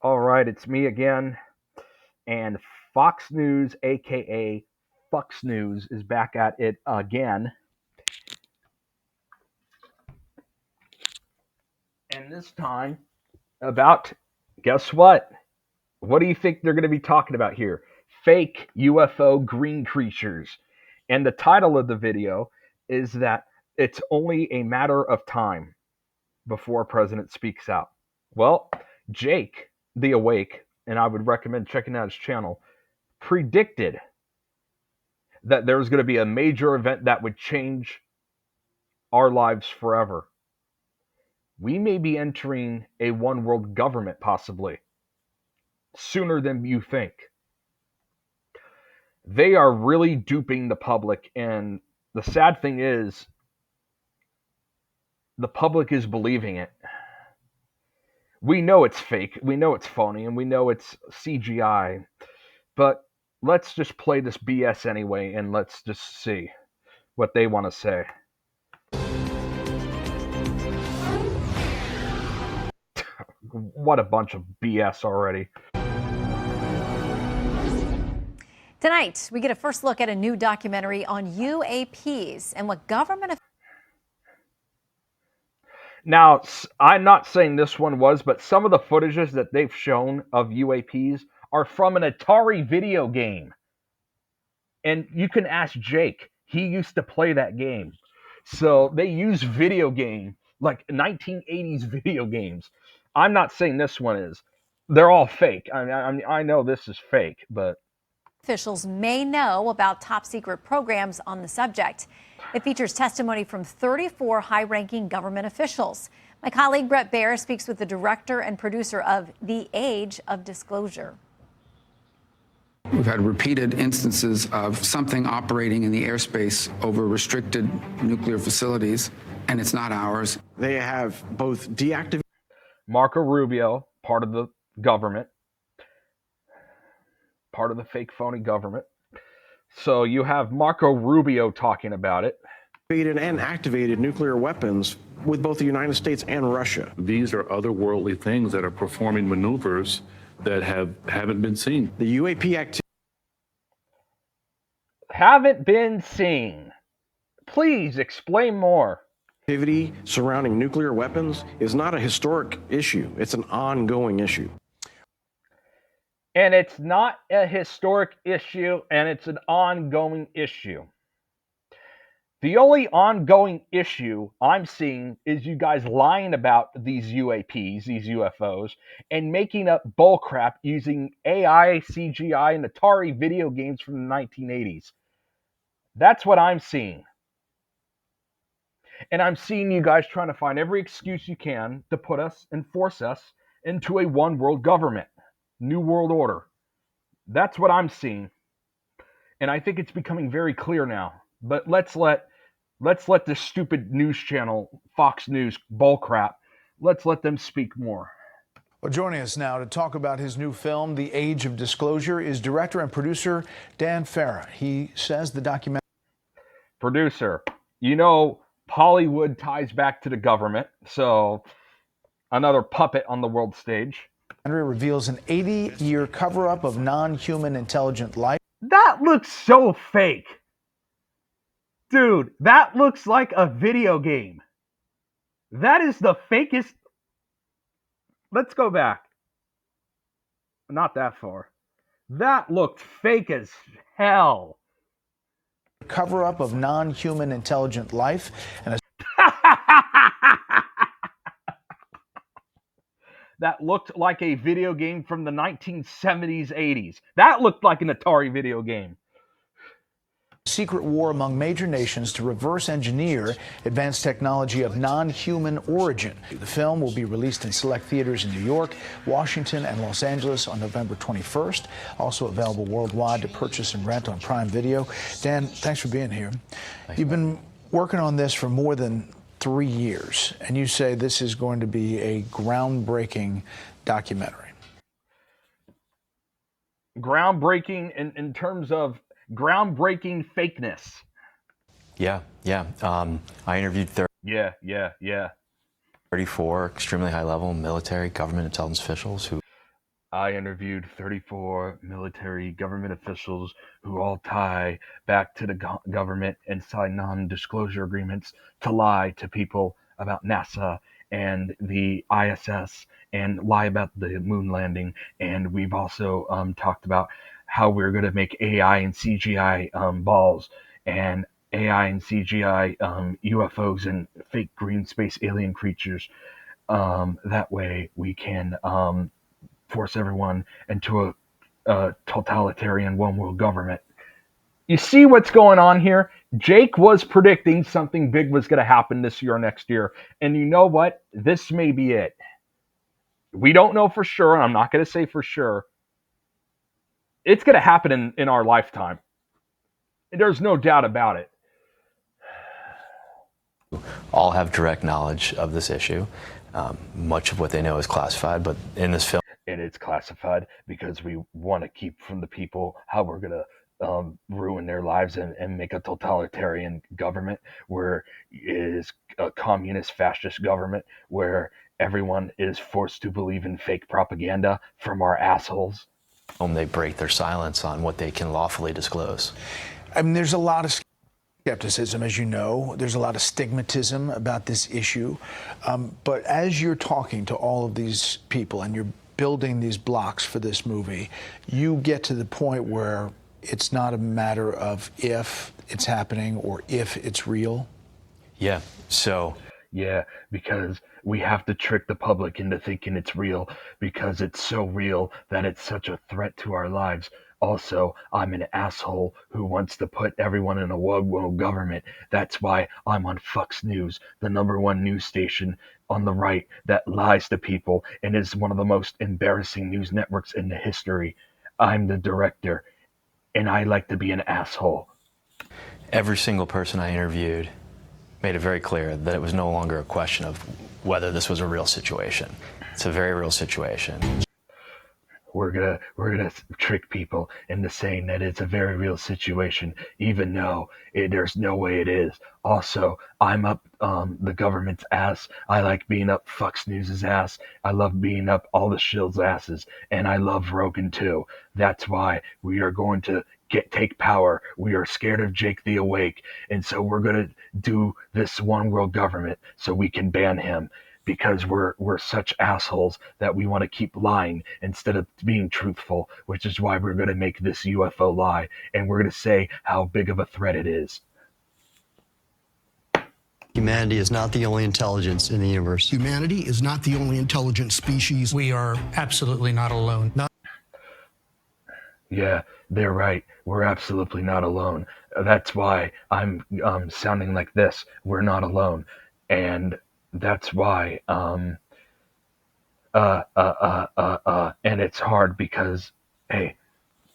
All right, it's me again, and Fox News, aka Fox News, is back at it again. And this time, about guess what? What do you think they're going to be talking about here? Fake UFO green creatures. And the title of the video is that it's only a matter of time before a president speaks out. Well, Jake, the Awake, and I would recommend checking out his channel, predicted that there was going to be a major event that would change our lives forever. We may be entering a one world government possibly sooner than you think. They are really duping the public, and the sad thing is, the public is believing it. We know it's fake, we know it's phony, and we know it's CGI, but let's just play this BS anyway, and let's just see what they want to say. What a bunch of BS already. Tonight, we get a first look at a new documentary on UAPs and what government... Now, I'm not saying this one was, but some of the footages that they've shown of UAPs are from an Atari video game. And you can ask Jake. He used to play that game. So they use video game, like 1980s video games. I'm not saying this one is. They're all fake. I know this is fake, but... Officials may know about top secret programs on the subject. It features testimony from 34 high-ranking government officials. My colleague Brett Baer speaks with the director and producer of The Age of Disclosure. We've had repeated instances of something operating in the airspace over restricted nuclear facilities, and it's not ours. They have both deactivated... Marco Rubio, part of the government, part of the fake phony government. So you have Marco Rubio talking about it. And activated nuclear weapons with both the United States and Russia. These are otherworldly things that are performing maneuvers that haven't been seen. The UAP activity haven't been seen. Please explain more. Activity surrounding nuclear weapons is not a historic issue. It's an ongoing issue. And it's not a historic issue, and it's an ongoing issue. The only ongoing issue I'm seeing is you guys lying about these UAPs, these UFOs, and making up bullcrap using AI, CGI, and Atari video games from the 1980s. That's what I'm seeing. And I'm seeing you guys trying to find every excuse you can to put us and force us into a one world government. New World Order. That's what I'm seeing. And I think it's becoming very clear now. But let's let this stupid news channel, Fox News, bullcrap, let's let them speak more. Well, joining us now to talk about his new film, The Age of Disclosure, is director and producer Dan Farah. He says the documentary... Producer, you know Hollywood ties back to the government, so another puppet on the world stage. Reveals an 80-year cover-up of non-human intelligent life. That looks so fake. Dude, that looks like a video game. That is the fakest... Let's go back. Not that far. That looked fake as hell. Cover-up of non-human intelligent life. And a that looked like a video game from the 1970s, 80s. That looked like an Atari video game. Secret war among major nations to reverse engineer advanced technology of non-human origin. The film will be released in select theaters in New York, Washington, and Los Angeles on November 21st. Also available worldwide to purchase and rent on Prime Video. Dan, thanks for being here. You've been working on this for more than 3 years, and you say this is going to be a groundbreaking documentary. Groundbreaking in terms of groundbreaking fakeness. Yeah. I interviewed 34 extremely high-level military government intelligence officials who... I interviewed 34 military government officials who all tie back to the government and sign non-disclosure agreements to lie to people about NASA and the ISS and lie about the moon landing. And we've also talked about how we're going to make AI and CGI balls and AI and CGI UFOs and fake green space alien creatures. That way we can force everyone into a totalitarian one world government. You see what's going on here? Jake was predicting something big was going to happen this year or next year. And you know what? This may be it. We don't know for sure, and I'm not going to say for sure. It's going to happen in our lifetime. There's no doubt about it. All have direct knowledge of this issue. Much of what they know is classified, but in this film, And it's classified because we want to keep from the people how we're going to ruin their lives and make a totalitarian government where it is a communist fascist government where everyone is forced to believe in fake propaganda from our assholes. they break their silence on what they can lawfully disclose. I mean, there's a lot of skepticism, as you know. There's a lot of stigmatism about this issue. But as you're talking to all of these people and you're building these blocks for this movie, you get to the point where it's not a matter of if it's happening or if it's real. Yeah. So, Yeah, because we have to trick the public into thinking it's real because it's so real that it's such a threat to our lives. Also, I'm an asshole who wants to put everyone in a world government. That's why I'm on Fox News, the #1 news station on the right that lies to people and is one of the most embarrassing news networks in the history. I'm the director, and I like to be an asshole. every single person I interviewed made it very clear that it was no longer a question of whether this was a real situation. It's a very real situation. We're gonna trick people into saying that it's a very real situation, even though there's no way it is. Also, I'm up the government's ass. I like being up Fox News's ass. I love being up all the shills' asses, and I love Rogan too. That's why we are going to take power. We are scared of Jake the Awake, and so we're gonna do this one world government so we can ban him because we're such assholes that we want to keep lying instead of being truthful, which is why we're going to make this UFO lie and we're going to say how big of a threat it is. Humanity is not the only intelligence in the universe. Humanity is not the only intelligent species. We are absolutely not alone. Yeah, they're right. We're absolutely not alone. That's why I'm sounding like this. We're not alone. And that's why and it's hard because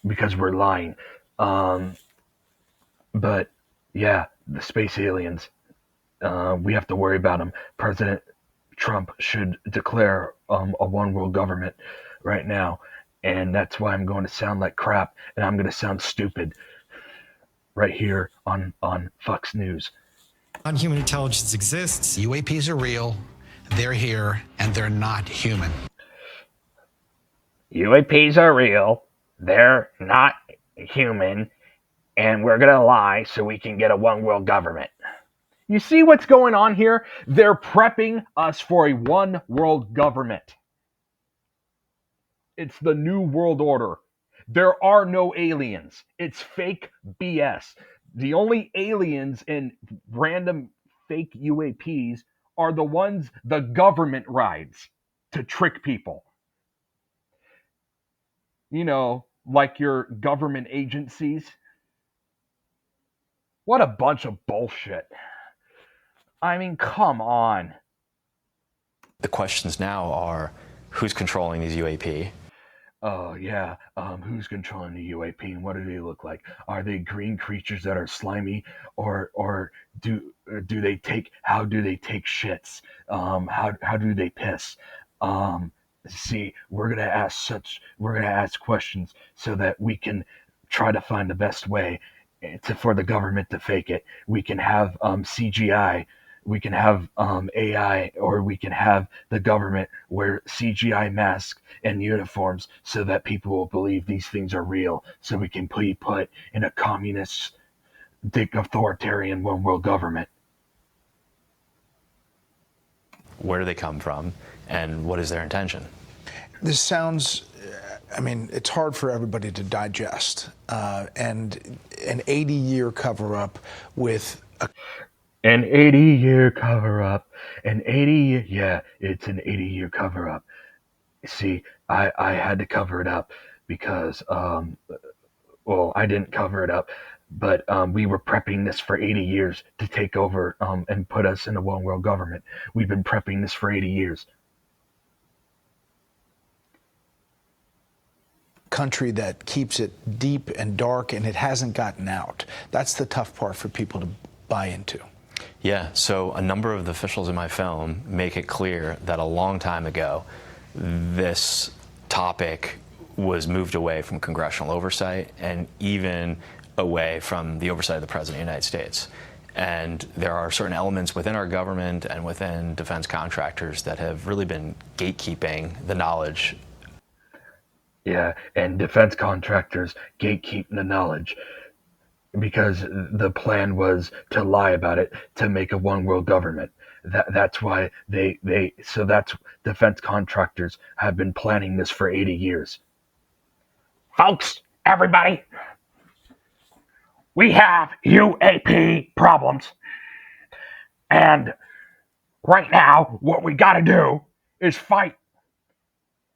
because we're lying. But yeah, the space aliens, we have to worry about them. President Trump should declare a one world government right now, and that's why I'm going to sound like crap and I'm going to sound stupid right here on Fox News. Non-human intelligence exists. UAPs are real, they're here, and they're not human. UAPs are real, they're not human, and we're gonna lie so we can get a one world government. You see what's going on here? They're prepping us for a one world government. It's the new world order. There are no aliens. It's fake BS. The only aliens in random fake UAPs are the ones the government rides to trick people. You know, like your government agencies. What a bunch of bullshit. I mean, come on. The questions now are who's controlling these UAP? Oh yeah, who's controlling the UAP and what do they look like? Are they green creatures that are slimy, or do they take? How do they take shits? How do they piss? See, we're gonna ask questions so that we can try to find the best way for the government to fake it. We can have CGI we can have AI, or we can have the government wear CGI masks and uniforms so that people will believe these things are real, so we can be put in a communist, authoritarian one world government. Where do they come from, and what is their intention? This sounds, I mean, it's hard for everybody to digest. And an 80-year cover-up with an 80-year cover-up, yeah, it's an 80-year cover-up. See, I had to cover it up because, well, I didn't cover it up, but we were prepping this for 80 years to take over and put us in a one world government. We've been prepping this for 80 years. country that keeps it deep and dark, and it hasn't gotten out. That's the tough part for people to buy into. Yeah, so a number of the officials in my film make it clear that a long time ago, this topic was moved away from congressional oversight and even away from the oversight of the President of the United States. And there are certain elements within our government and within defense contractors that have really been gatekeeping the knowledge. Yeah, and defense contractors gatekeep the knowledge because the plan was to lie about it, to make a one world government. That's why that's defense contractors have been planning this for 80 years. Folks, everybody, we have UAP problems. And right now, what we got to do is fight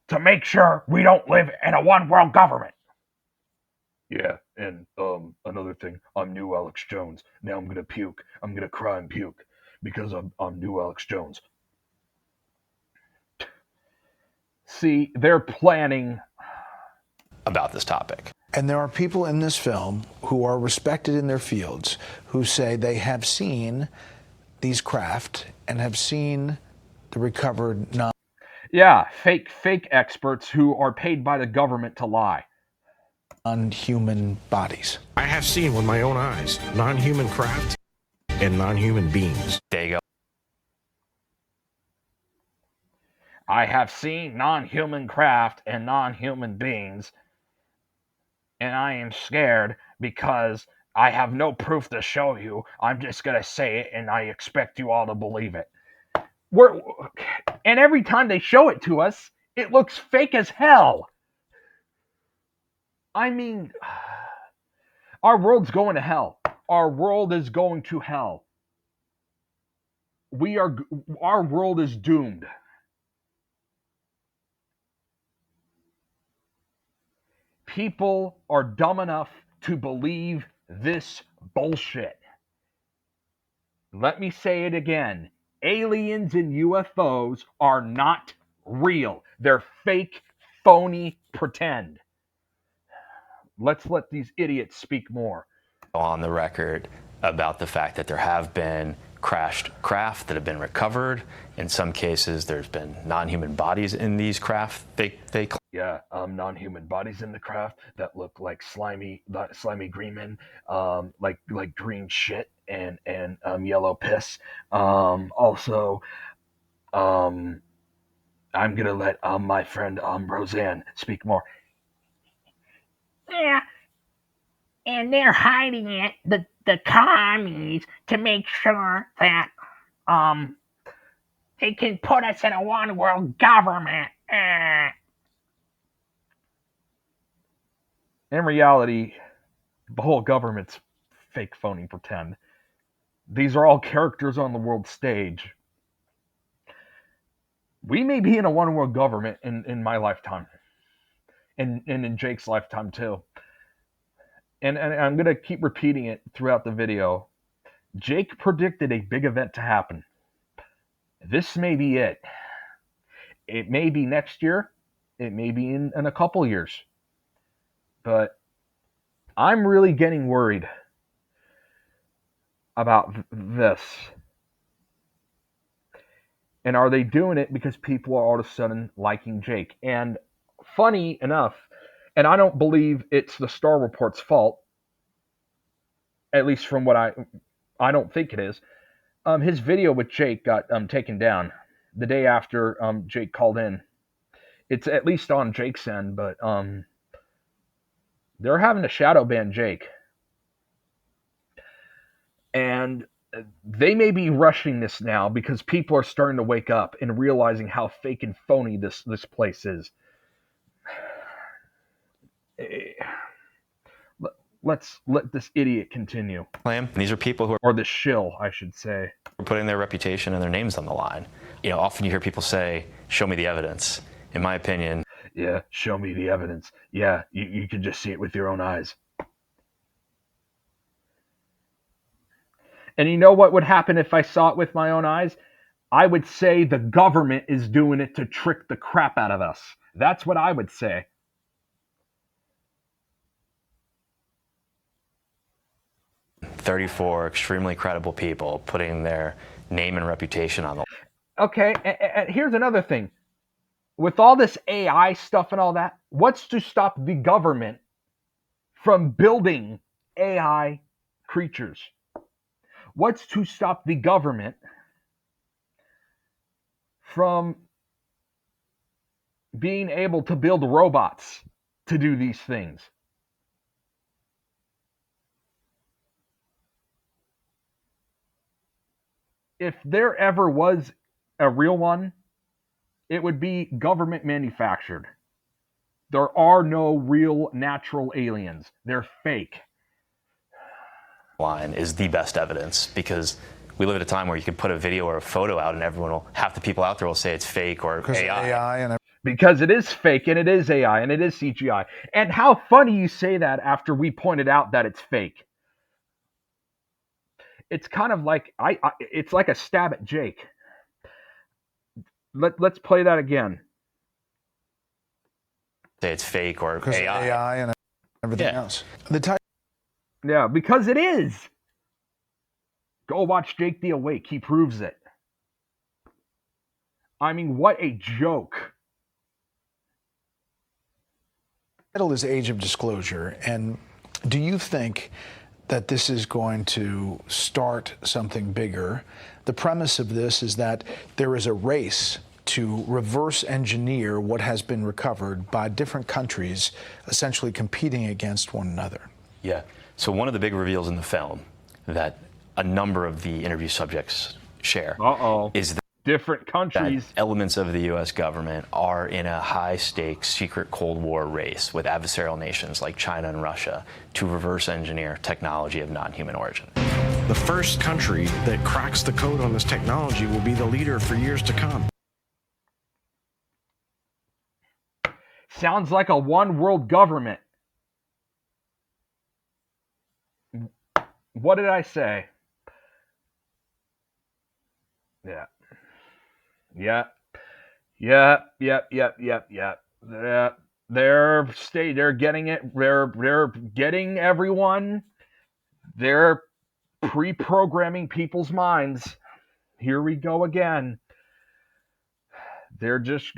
to make sure we don't live in a one world government. Yeah, and another thing, I'm new Alex Jones. Now I'm gonna puke. I'm gonna cry and puke because I'm new Alex Jones. See, they're planning about this topic. And there are people in this film who are respected in their fields who say they have seen these craft and have seen the recovered fake experts who are paid by the government to lie. Non-human bodies. I have seen with my own eyes non-human craft and non-human beings. There you go. I have seen non-human craft and non-human beings, and I am scared because I have no proof to show you. I'm just gonna say it, and I expect you all to believe it. And every time they show it to us, it looks fake as hell. I mean, our world's going to hell. Our world is going to hell. Our world is doomed. People are dumb enough to believe this bullshit. Let me say it again. Aliens and UFOs are not real. They're fake, phony, pretend. Let's let these idiots speak more. On the record about the fact that there have been crashed craft that have been recovered. In some cases, there's been non-human bodies in these craft. Yeah, non-human bodies in the craft that look like slimy green men, like green shit and yellow piss. Also, I'm gonna let my friend Roseanne speak more. Yeah, and they're hiding it, the commies, to make sure that they can put us in a one world government. In reality, the whole government's fake, phony, pretend. These are all characters on the world stage. We may be in a one world government in my lifetime, and in Jake's lifetime too. And I'm going to keep repeating it throughout the video. Jake predicted a big event to happen. This may be it. It may be next year. It may be in a couple years. But I'm really getting worried about this. And are they doing it because people are all of a sudden liking Jake? And funny enough, and I don't believe it's the Star Report's fault, at least from what I don't think it is. His video with Jake got taken down the day after Jake called in. It's at least on Jake's end, but they're having to shadow ban Jake. And they may be rushing this now because people are starting to wake up and realizing how fake and phony this place is. Let's let this idiot continue. These are people who are, or this shill, I should say, putting their reputation and their names on the line. You know, often you hear people say, "Show me the evidence." In my opinion, yeah, show me the evidence. Yeah, you can just see it with your own eyes. And you know what would happen if I saw it with my own eyes? I would say the government is doing it to trick the crap out of us. That's what I would say. "34 extremely credible people putting their name and reputation on the line." Okay, and here's another thing. With all this AI stuff and all that, what's to stop the government from building AI creatures? What's to stop the government from being able to build robots to do these things? If there ever was a real one, it would be government manufactured. There are no real natural aliens. They're fake. Line is the best evidence, because we live at a time where you can put a video or a photo out and half the people out there will say it's fake or AI. Because it is fake and it is AI and it is CGI. And how funny you say that after we pointed out that it's fake. It's kind of like it's like a stab at Jake. Let's play that again. Say it's fake or because AI and everything else. Yeah, because it is. Go watch Jake the Awake. He proves it. I mean, what a joke. The title is Age of Disclosure, and do you think that this is going to start something bigger? The premise of this is that there is a race to reverse engineer what has been recovered by different countries, essentially competing against one another. Yeah. So one of the big reveals in the film that a number of the interview subjects share is that different countries, that elements of the U.S. government are in a high-stakes secret Cold War race with adversarial nations like China and Russia to reverse engineer technology of non-human origin. The first country that cracks the code on this technology will be the leader for years to come. Sounds like a one world government. What did I say? Yeah. They're getting it. They're getting everyone. They're pre-programming people's minds. Here we go again. They're just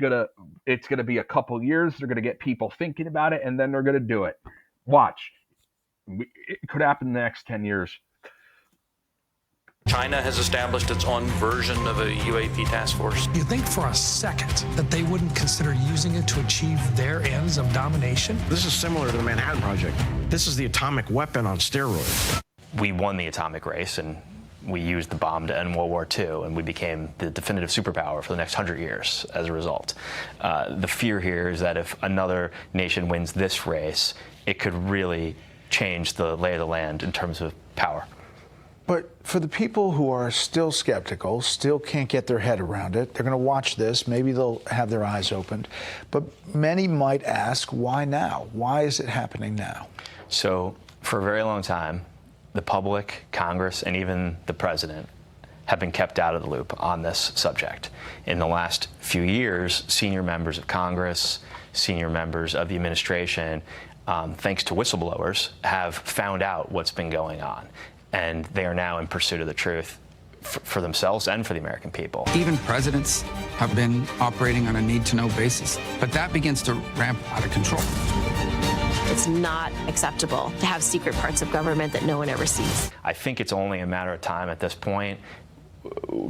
it's gonna be a couple years. They're gonna get people thinking about it, and then they're gonna do it. Watch. It could happen in the next 10 years. China has established its own version of a UAP task force. You think for a second that they wouldn't consider using it to achieve their ends of domination? This is similar to the Manhattan Project. This is the atomic weapon on steroids. We won the atomic race, and we used the bomb to end World War II, and we became the definitive superpower for the next 100 years as a result. The fear here is that if another nation wins this race, it could really change the lay of the land in terms of power. But for the people who are still skeptical, still can't get their head around it, they're going to watch this, maybe they'll have their eyes opened, but many might ask, why now? Why is it happening now? So for a very long time, the public, Congress, and even the president have been kept out of the loop on this subject. In the last few years, senior members of Congress, senior members of the administration, thanks to whistleblowers, have found out what's been going on. And they are now in pursuit of the truth for themselves and for the American people. Even presidents have been operating on a need-to-know basis, but that begins to ramp out of control. It's not acceptable to have secret parts of government that no one ever sees. I think it's only a matter of time at this point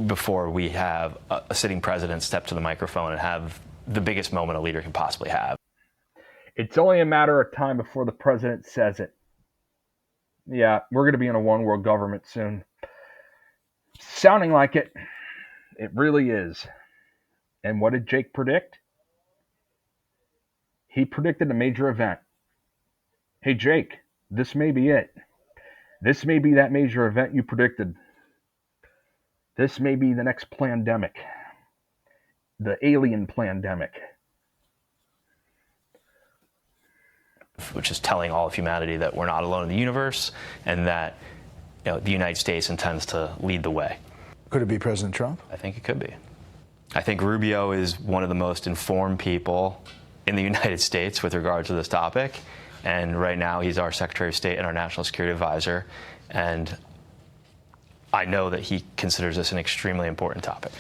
before we have a sitting president step to the microphone and have the biggest moment a leader can possibly have. It's only a matter of time before the president says it. Yeah, we're going to be in a one world government soon. Sounding like it. It really is. And what did Jake predict? He predicted a major event. Hey, Jake, this may be it. This may be that major event you predicted. This may be the next plandemic. The alien plandemic. Which is telling all of humanity that we're not alone in the universe and that the United States intends to lead the way. Could it be President Trump? I think it could be. I think Rubio is one of the most informed people in the United States with regard to this topic. And right now he's our Secretary of State and our National Security Advisor. And I know that he considers this an extremely important topic.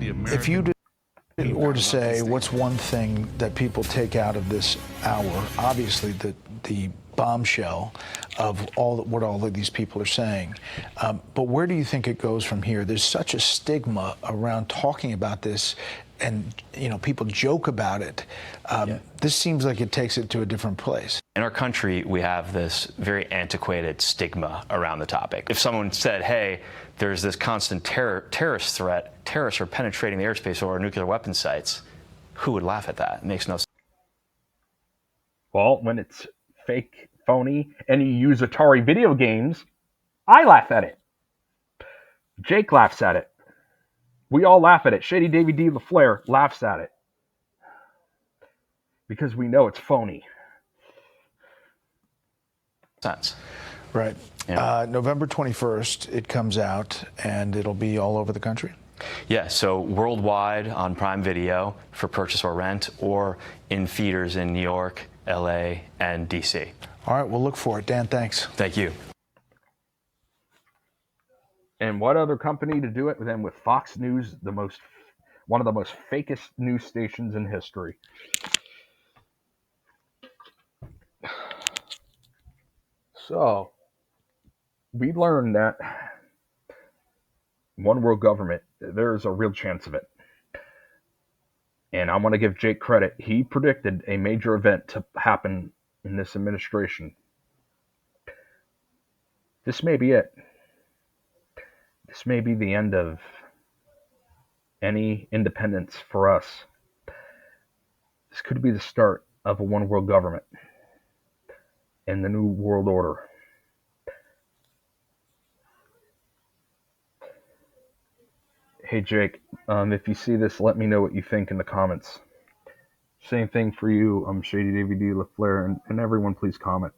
If you were to say what's one thing that people take out of this hour, obviously the bombshell of what all of these people are saying, but where do you think it goes from here? There's such a stigma around talking about this, and people joke about it. This seems like it takes it to a different place. In our country, we have this very antiquated stigma around the topic. If someone said, hey, there's this constant terrorist threat, terrorists are penetrating the airspace over our nuclear weapon sites, who would laugh at that? It makes no sense. Well, when it's fake, phony, and you use Atari video games, I laugh at it. Jake laughs at it. We all laugh at it. Shady David D. LaFleur laughs at it. Because we know it's phony. Sense. Right. Yeah. November 21st, it comes out, and it'll be all over the country? Yeah, so worldwide on Prime Video for purchase or rent, or in theaters in New York, LA, and DC. All right, we'll look for it. Dan, thanks. Thank you. And what other company to do it than with Fox News, one of the most fakest news stations in history. So, we learned that one world government, there's a real chance of it. And I want to give Jake credit. He predicted a major event to happen in this administration. This may be it. This may be the end of any independence for us. This could be the start of a one world government and the new world order. Hey Jake, if you see this, let me know what you think in the comments. Same thing for you, Shady David D. LaFleur, and everyone please comment.